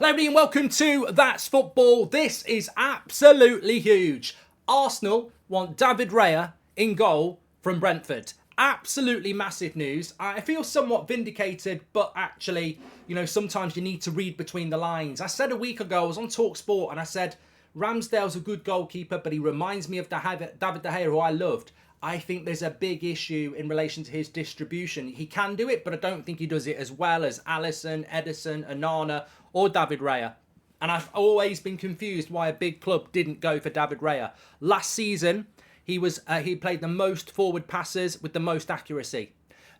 Hello everybody and welcome to That's Football. This is absolutely huge. Arsenal want David Raya in goal from Brentford. Absolutely massive news. I feel somewhat vindicated, but actually, sometimes you need to read between the lines. I said a week ago, I was on TalkSport and I said, Ramsdale's a good goalkeeper, but he reminds me of David De Gea, who I loved. I think there's a big issue in relation to his distribution. He can do it, but I don't think he does it as well as Alisson, Ederson, Onana, or David Raya. And I've always been confused why a big club didn't go for David Raya. Last season, he played the most forward passes with the most accuracy.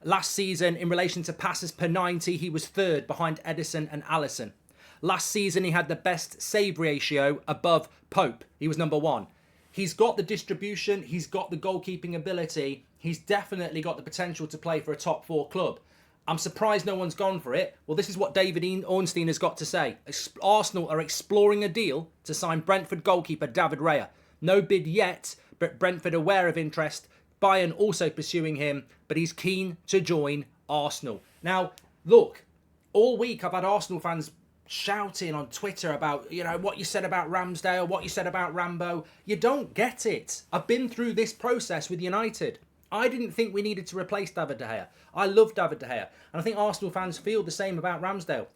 Last season, in relation to passes per 90, he was third behind Ederson and Alisson. Last season, he had the best save ratio above Pope. He was number one. He's got the distribution. He's got the goalkeeping ability. He's definitely got the potential to play for a top four club. I'm surprised no one's gone for it. Well, this is what David Ornstein has got to say. Arsenal are exploring a deal to sign Brentford goalkeeper David Raya. No bid yet, but Brentford aware of interest. Bayern also pursuing him, but he's keen to join Arsenal. Now, look, all week I've had Arsenal fans shouting on Twitter about, what you said about Ramsdale, what you said about Rambo. You don't get it. I've been through this process with United. I didn't think we needed to replace David De Gea. I love David De Gea. And I think Arsenal fans feel the same about Ramsdale.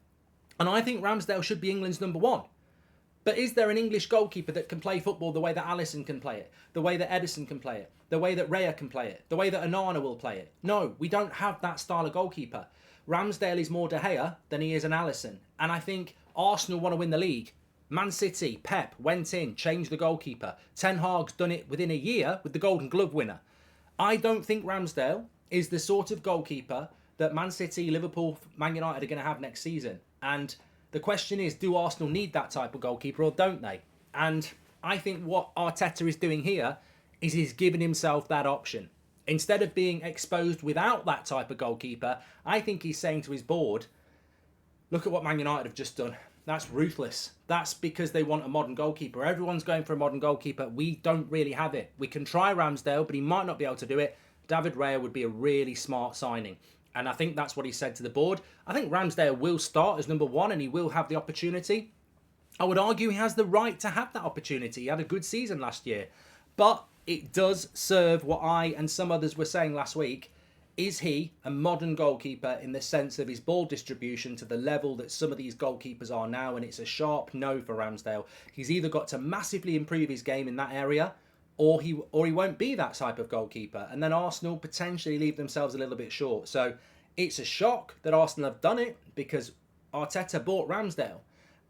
And I think Ramsdale should be England's number one. But is there an English goalkeeper that can play football the way that Alisson can play it? The way that Ederson can play it? The way that Raya can play it? The way that Onana will play it? No, we don't have that style of goalkeeper. Ramsdale is more De Gea than he is an Alisson. And I think Arsenal want to win the league. Man City, Pep, went in, changed the goalkeeper. Ten Hag's done it within a year with the Golden Glove winner. I don't think Ramsdale is the sort of goalkeeper that Man City, Liverpool, Man United are going to have next season. And the question is, do Arsenal need that type of goalkeeper or don't they? And I think what Arteta is doing here is he's giving himself that option. Instead of being exposed without that type of goalkeeper, I think he's saying to his board, look at what Man United have just done. That's ruthless. That's because they want a modern goalkeeper. Everyone's going for a modern goalkeeper. We don't really have it. We can try Ramsdale, but he might not be able to do it. David Raya would be a really smart signing. And I think that's what he said to the board. I think Ramsdale will start as number one and he will have the opportunity. I would argue he has the right to have that opportunity. He had a good season last year. But it does serve what I and some others were saying last week. Is he a modern goalkeeper in the sense of his ball distribution to the level that some of these goalkeepers are now? And it's a sharp no for Ramsdale. He's either got to massively improve his game in that area or he won't be that type of goalkeeper. And then Arsenal potentially leave themselves a little bit short. So it's a shock that Arsenal have done it because Arteta bought Ramsdale.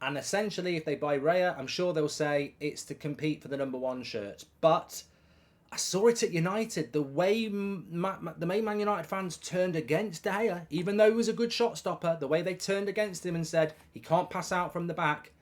And essentially, if they buy Raya, I'm sure they'll say it's to compete for the number one shirt. But I saw it at United. The way the main Man United fans turned against De Gea, even though he was a good shot stopper, the way they turned against him and said he can't pass out from the back.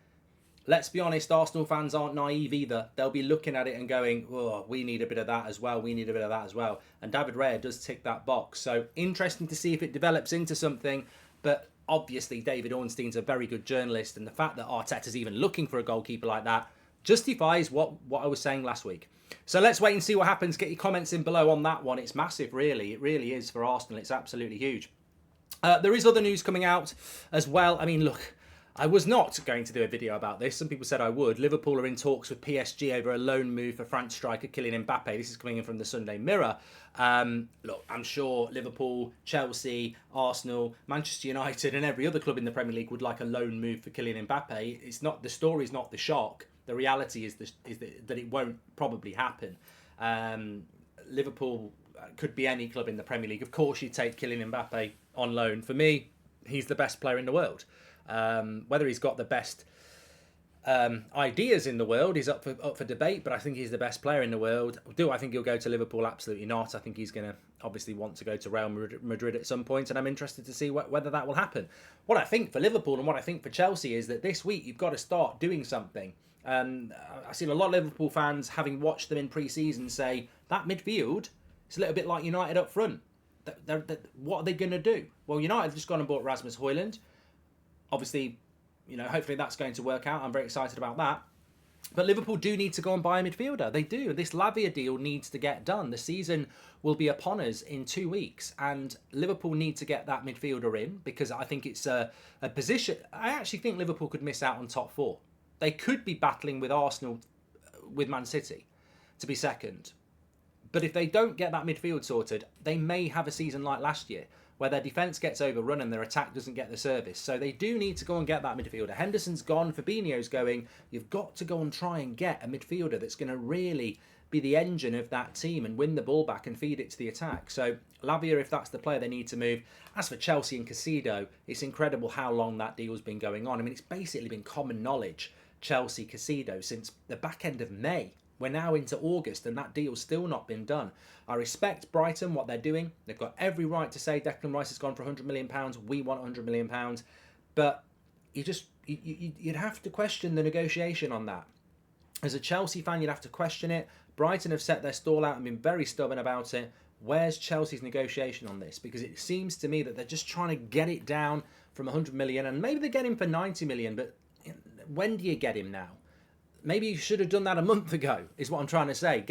Let's be honest, Arsenal fans aren't naive either. They'll be looking at it and going, oh, we need a bit of that as well. We need a bit of that as well. And David Raya does tick that box. So interesting to see if it develops into something. But obviously, David Ornstein's a very good journalist. And the fact that Arteta's even looking for a goalkeeper like that justifies what I was saying last week. So let's wait and see what happens. Get your comments in below on that one. It's massive, really. It really is for Arsenal. It's absolutely huge. There is other news coming out as well. I mean, look, I was not going to do a video about this. Some people said I would. Liverpool are in talks with PSG over a loan move for France striker Kylian Mbappe. This is coming in from the Sunday Mirror. Look, I'm sure Liverpool, Chelsea, Arsenal, Manchester United and every other club in the Premier League would like a loan move for Kylian Mbappe. It's not, the story's not the shock. The reality is that it won't probably happen. Liverpool could be any club in the Premier League. Of course, you'd take Kylian Mbappe on loan. For me, he's the best player in the world. Whether he's got the best ideas in the world is up for debate, but I think he's the best player in the world. Do I think he'll go to Liverpool? Absolutely not. I think he's going to obviously want to go to Real Madrid at some point, and I'm interested to see whether that will happen. What I think for Liverpool and what I think for Chelsea is that this week you've got to start doing something. I've seen a lot of Liverpool fans, having watched them in pre-season, say that midfield is a little bit like United up front. What are they going to do? Well, United have just gone and bought Rasmus Højlund. Obviously, hopefully that's going to work out. I'm very excited about that. But Liverpool do need to go and buy a midfielder. They do. This Lavia deal needs to get done. The season will be upon us in 2 weeks, and Liverpool need to get that midfielder in, because I think it's a position. I actually think Liverpool could miss out on top 4. They could be battling with Arsenal, with Man City, to be second. But if they don't get that midfield sorted, they may have a season like last year, where their defence gets overrun and their attack doesn't get the service. So they do need to go and get that midfielder. Henderson's gone, Fabinho's going. You've got to go and try and get a midfielder that's going to really be the engine of that team and win the ball back and feed it to the attack. So Lavia, if that's the player they need to move. As for Chelsea and Caicedo, it's incredible how long that deal's been going on. I mean, it's basically been common knowledge, Chelsea, Caicedo, since the back end of May. We're now into August and that deal's still not been done. I respect Brighton, what they're doing. They've got every right to say Declan Rice has gone for £100 million. We want £100 million. But you'd have to question the negotiation on that. As a Chelsea fan, you'd have to question it. Brighton have set their stall out and been very stubborn about it. Where's Chelsea's negotiation on this? Because it seems to me that they're just trying to get it down from 100 million, and maybe they get him for 90 million, but when do you get him now? Maybe you should have done that a month ago, is what I'm trying to say.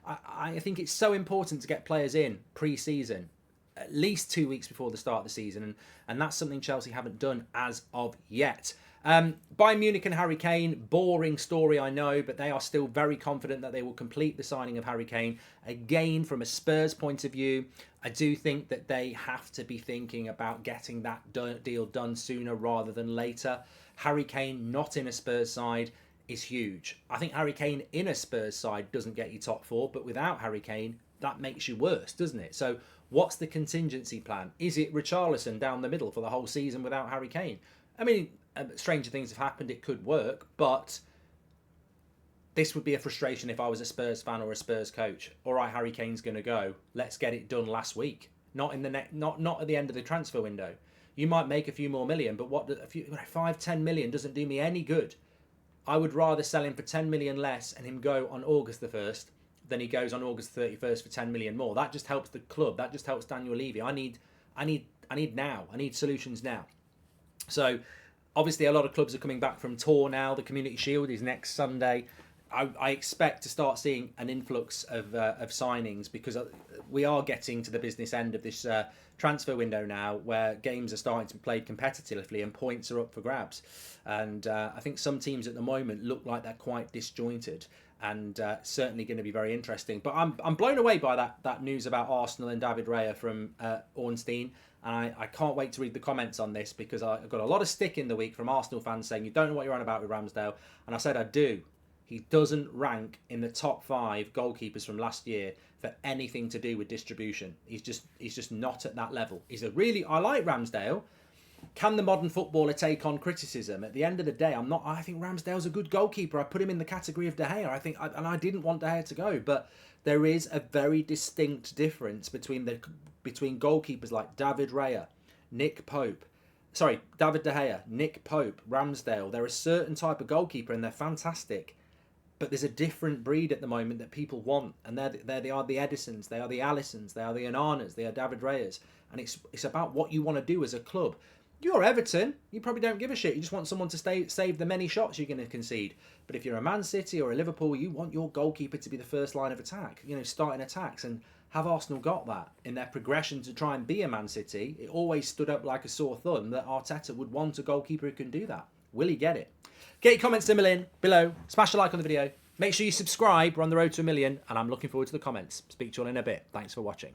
I think it's so important to get players in pre-season, at least 2 weeks before the start of the season, and that's something Chelsea haven't done as of yet. Bayern Munich and Harry Kane, boring story, I know, but they are still very confident that they will complete the signing of Harry Kane. Again, from a Spurs point of view, I do think that they have to be thinking about getting that deal done sooner rather than later. Harry Kane not in a Spurs side is huge. I think Harry Kane in a Spurs side doesn't get you top 4, but without Harry Kane, that makes you worse, doesn't it? So what's the contingency plan? Is it Richarlison down the middle for the whole season without Harry Kane? I mean, stranger things have happened, it could work, but this would be a frustration if I was a Spurs fan or a Spurs coach. All right, Harry Kane's going to go. Let's get it done last week. Not in the not at the end of the transfer window. You might make a few more million, but 5-10 million doesn't do me any good. I would rather sell him for 10 million less and him go on August the 1st than he goes on August 31st for 10 million more. That just helps the club. That just helps Daniel Levy. I need now. I need solutions now. So obviously a lot of clubs are coming back from tour now. The Community Shield is next Sunday. I expect to start seeing an influx of signings, because we are getting to the business end of this transfer window now, where games are starting to be played competitively and points are up for grabs. And I think some teams at the moment look like they're quite disjointed, and certainly going to be very interesting. But I'm blown away by that news about Arsenal and David Raya from Ornstein. And I can't wait to read the comments on this, because I got a lot of stick in the week from Arsenal fans saying, you don't know what you're on about with Ramsdale. And I said, I do. He doesn't rank in the top 5 goalkeepers from last year for anything to do with distribution. He's just not at that level. I like Ramsdale. Can the modern footballer take on criticism? At the end of the day, I think Ramsdale's a good goalkeeper. I put him in the category of De Gea. I didn't want De Gea to go, but there is a very distinct difference between goalkeepers like David Raya, David De Gea, Nick Pope, Ramsdale. They're a certain type of goalkeeper and they're fantastic. But there's a different breed at the moment that people want, and they are the Edisons, they are the Alissons, they are the Onanas, they are David Rayas, and it's about what you want to do as a club. You're Everton, you probably don't give a shit. You just want someone to save the many shots you're going to concede. But if you're a Man City or a Liverpool, you want your goalkeeper to be the first line of attack, starting attacks. And have Arsenal got that in their progression to try and be a Man City? It always stood up like a sore thumb that Arteta would want a goalkeeper who can do that. Will he get it? Get your comments below. Smash a like on the video. Make sure you subscribe. We're on the road to 1 million, and I'm looking forward to the comments. Speak to you all in a bit. Thanks for watching.